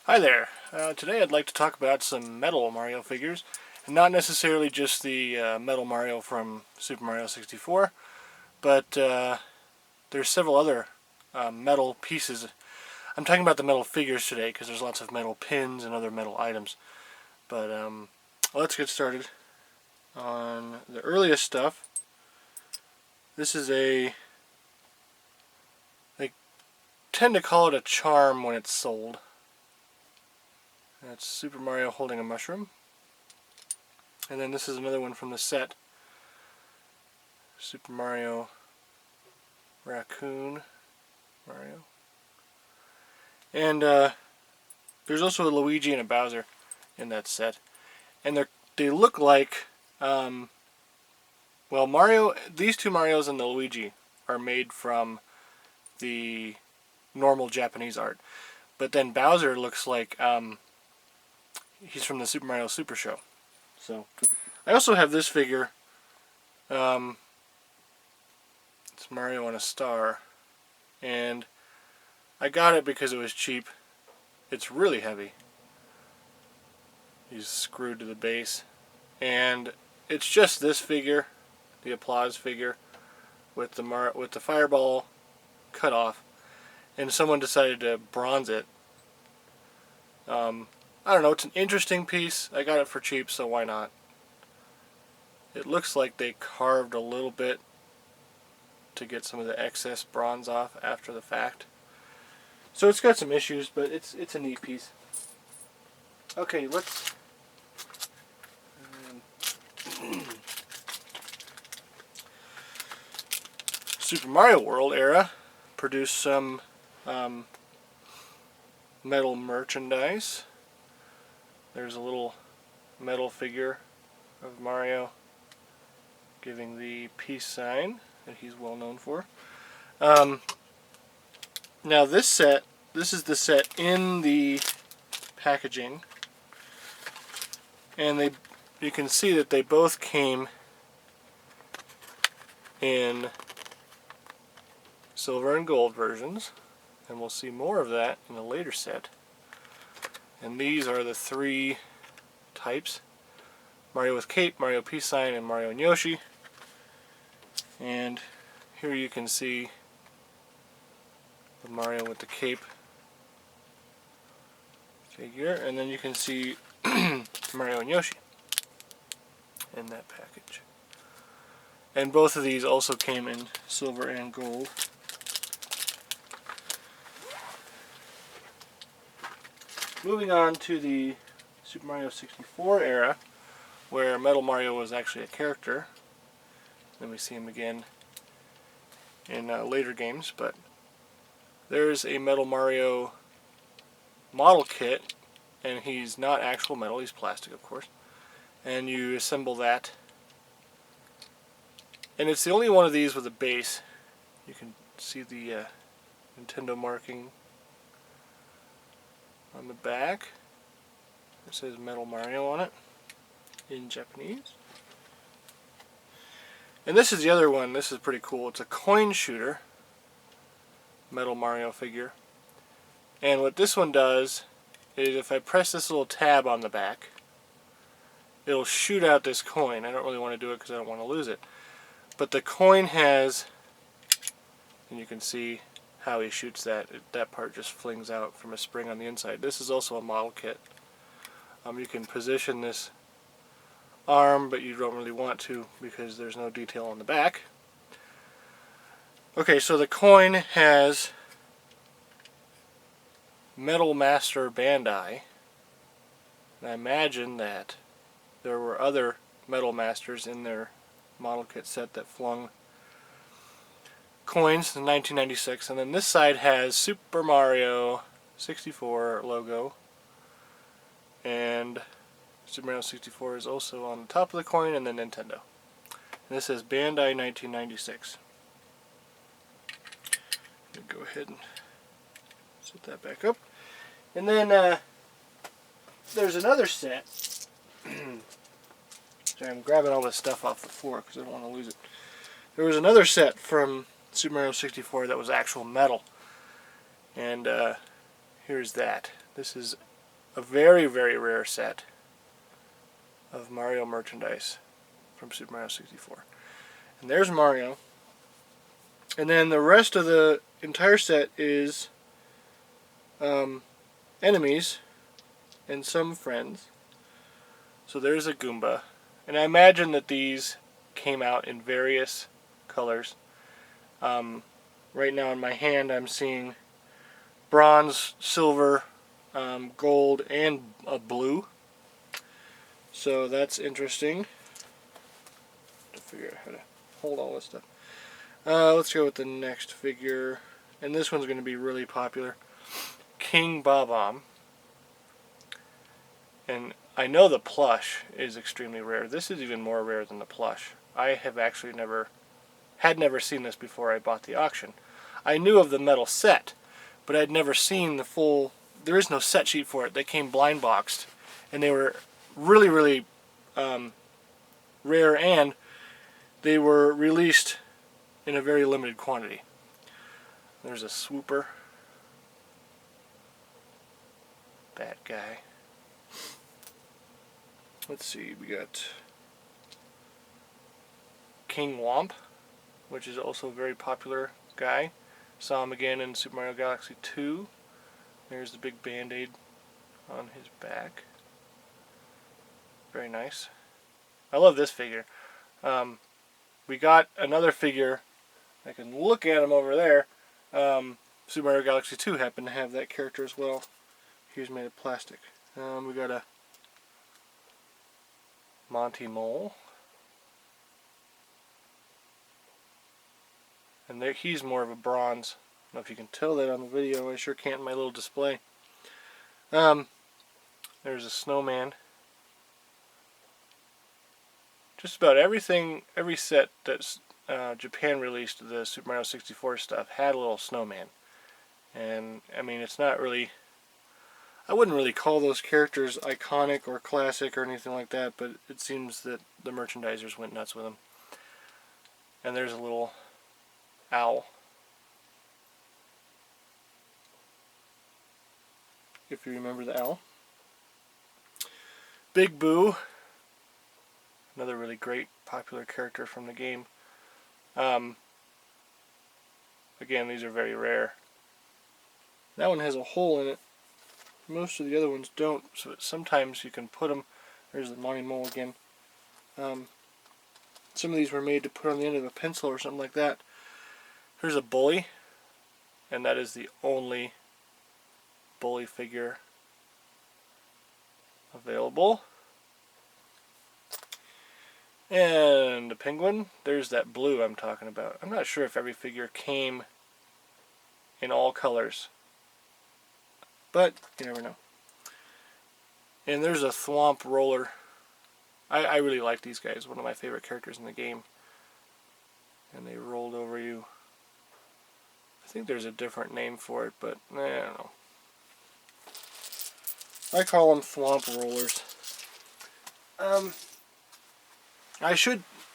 Hi there. Today I'd like to talk about some metal Mario figures, and not necessarily just the metal Mario from Super Mario 64, but there's several other metal pieces. I'm talking about the metal figures today because there's lots of metal pins and other metal items. But let's get started on the earliest stuff. This is they tend to call it a charm when it's sold. That's Super Mario holding a mushroom. And then this is another one from the set. Super Mario Raccoon Mario. And there's also a Luigi and a Bowser in that set. And they look like, well, Mario, these two Marios and the Luigi are made from the normal Japanese art. But then Bowser looks like he's from the Super Mario Super Show. So, I also have this figure. It's Mario on a star. And I got it because it was cheap. It's really heavy. He's screwed to the base. And it's just this figure, the applause figure, with the fireball cut off. And someone decided to bronze it. I don't know, it's an interesting piece. I got it for cheap, so why not? It looks like they carved a little bit to get some of the excess bronze off after the fact. So it's got some issues, but it's a neat piece. Okay, let's... Super Mario World era produced some metal merchandise. There's a little metal figure of Mario giving the peace sign that he's well known for. Now this is the set in the packaging, and you can see that they both came in silver and gold versions, and we'll see more of that in a later set. And these are the three types: Mario with cape, Mario peace sign, and Mario and Yoshi. And here you can see the Mario with the cape figure, and then you can see Mario and Yoshi in that package. And both of these also came in silver and gold. Moving on to the Super Mario 64 era, where Metal Mario was actually a character. Then we see him again in later games, but there's a Metal Mario model kit, and he's not actual metal, he's plastic of course. And you assemble that. And it's the only one of these with a base. You can see the Nintendo marking on the back. It says Metal Mario on it in Japanese. And this is the other one. This is pretty cool. It's a coin shooter Metal Mario figure. And what this one does is if I press this little tab on the back, it'll shoot out this coin. I don't really want to do it because I don't want to lose it. But the coin has, and you can see how he shoots that. That part just flings out from a spring on the inside. This is also a model kit. You can position this arm, but you don't really want to because there's no detail on the back. Okay, so the coin has Metal Master Bandai. And I imagine that there were other Metal Masters in their model kit set that flung coins in 1996, and then this side has Super Mario 64 logo, and Super Mario 64 is also on the top of the coin, and then Nintendo. And this says Bandai 1996. Go ahead and set that back up. And then there's another set. Sorry, I'm grabbing all this stuff off the floor because I don't want to lose it. There was another set from Super Mario 64 that was actual metal. And here's that. This is a very, very rare set of Mario merchandise from Super Mario 64. And there's Mario. And then the rest of the entire set is enemies and some friends. So there's a Goomba. And I imagine that these came out in various colors. Right now in my hand I'm seeing bronze, silver, gold, and a blue. So that's interesting. To figure out how to hold all this stuff. Let's go with the next figure. And this one's going to be really popular. King Bob-omb. And I know the plush is extremely rare. This is even more rare than the plush. I have actually never seen this before I bought the auction. I knew of the metal set, but I'd never seen the full. There is no set sheet for it. They came blind boxed, and they were really, really rare, and they were released in a very limited quantity. There's a swooper. Bad guy. Let's see, we got King Womp, which is also a very popular guy. Saw him again in Super Mario Galaxy 2. There's the big band-aid on his back. Very nice. I love this figure. We got another figure. I can look at him over there. Super Mario Galaxy 2 happened to have that character as well. He was made of plastic. We got a Monty Mole. And there, he's more of a bronze. I don't know if you can tell that on the video. I sure can't in my little display. There's a snowman. Just about everything, every set that Japan released, the Super Mario 64 stuff, had a little snowman. And, I mean, it's not really... I wouldn't really call those characters iconic or classic or anything like that, but it seems that the merchandisers went nuts with them. And there's a little owl. If you remember the owl. Big Boo. Another really great popular character from the game. Again, these are very rare. That one has a hole in it. Most of the other ones don't, so sometimes you can put them. There's the Monty Mole again. Some of these were made to put on the end of a pencil or something like that. Here's a Bully, and that is the only Bully figure available. And a Penguin. There's that blue I'm talking about. I'm not sure if every figure came in all colors, but you never know. And there's a Thwomp Roller. I really like these guys. One of my favorite characters in the game. And they rolled over you. I think there's a different name for it, but I don't know. I call them Thwomp Rollers.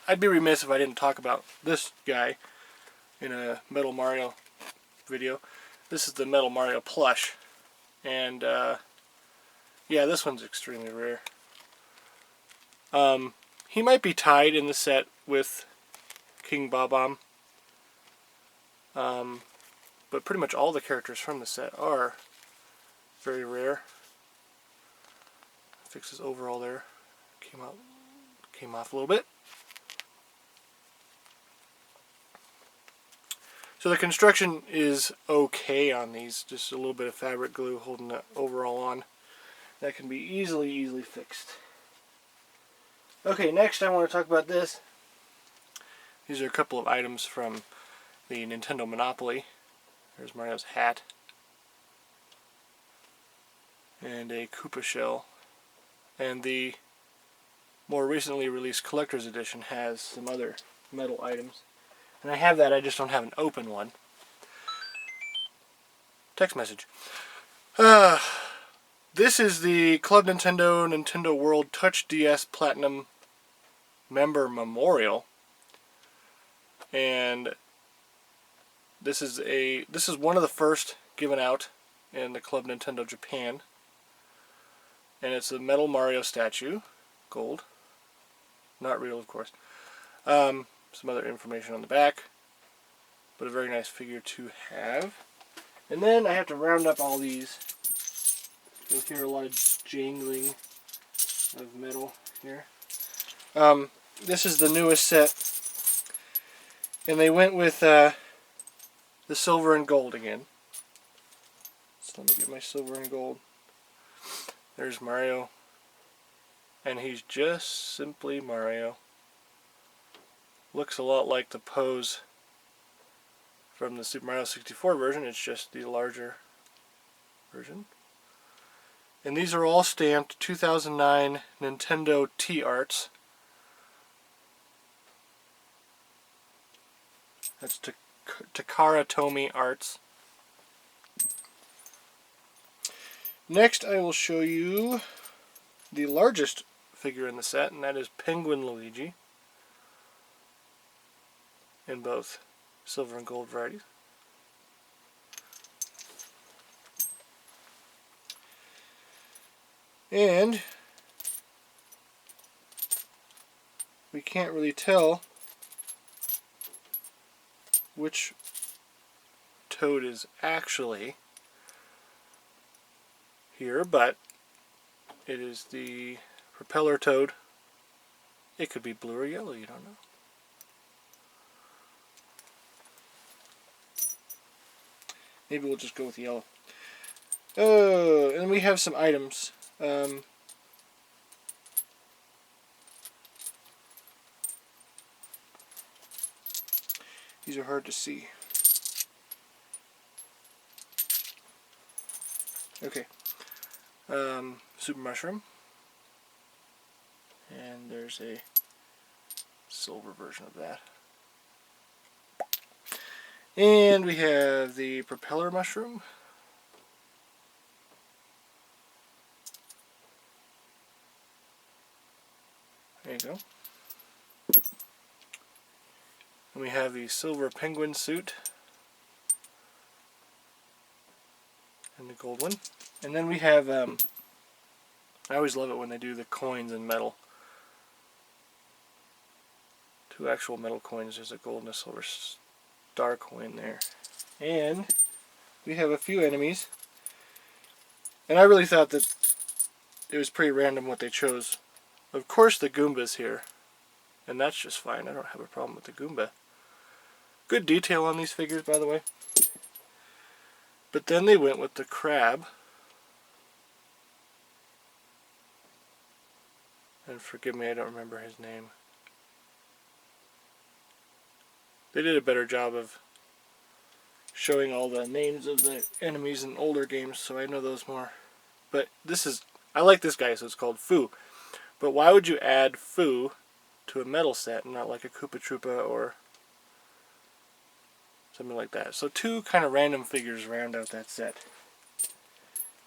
I'd be remiss if I didn't talk about this guy in a Metal Mario video. This is the Metal Mario plush. And, yeah, this one's extremely rare. He might be tied in the set with King Bob-omb. But pretty much all the characters from the set are very rare. Fix his overall there. Came off a little bit. So the construction is okay on these. Just a little bit of fabric glue holding the overall on. That can be easily fixed. Okay, next I want to talk about this. These are a couple of items from the Nintendo Monopoly. There's Mario's hat. And a Koopa shell. And the more recently released collector's edition has some other metal items. And I have that, I just don't have an open one. Text message. This is the Club Nintendo World Touch DS Platinum Member Memorial. And this is one of the first given out in the Club Nintendo Japan. and it's a metal Mario statue, gold, not real of course. Some other information on the back, but a very nice figure to have. And then I have to round up all these. You'll hear a lot of jangling of metal here. This is the newest set, and they went with the silver and gold again. So let me get my silver and gold. There's Mario, and he's just simply Mario. Looks a lot like the pose from the Super Mario 64 version, it's just the larger version. And these are all stamped 2009 Nintendo T-Arts. That's Takara Tomy Arts. Next I will show you the largest figure in the set, and that is Penguin Luigi, in both silver and gold varieties. And we can't really tell which Toad is actually here, but it is the propeller Toad. It could be blue or yellow, you don't know. Maybe we'll just go with yellow. Oh, and we have some items. These are hard to see. Okay. Super Mushroom. And there's a silver version of that. And we have the propeller mushroom. There you go. And we have the silver penguin suit. And the gold one. And then we have, I always love it when they do the coins in metal. Two actual metal coins. There's a gold and a silver star coin there. And we have a few enemies. And I really thought that it was pretty random what they chose. Of course the Goomba's here. And that's just fine. I don't have a problem with the Goomba. Good detail on these figures, by the way. But then they went with the crab. And forgive me, I don't remember his name. They did a better job of showing all the names of the enemies in older games, so I know those more. But this is, I like this guy, so it's called Foo. But why would you add Foo to a metal set and not like a Koopa Troopa or something like that? So two kind of random figures round out that set.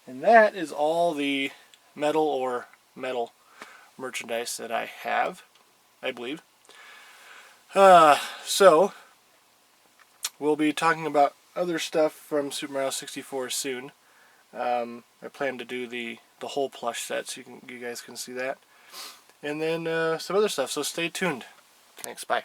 And that is all the metal merchandise that I have, I believe. So we'll be talking about other stuff from Super Mario 64 soon. I plan to do the whole plush set, so you guys can see that, and then some other stuff. So stay tuned. Thanks. Bye.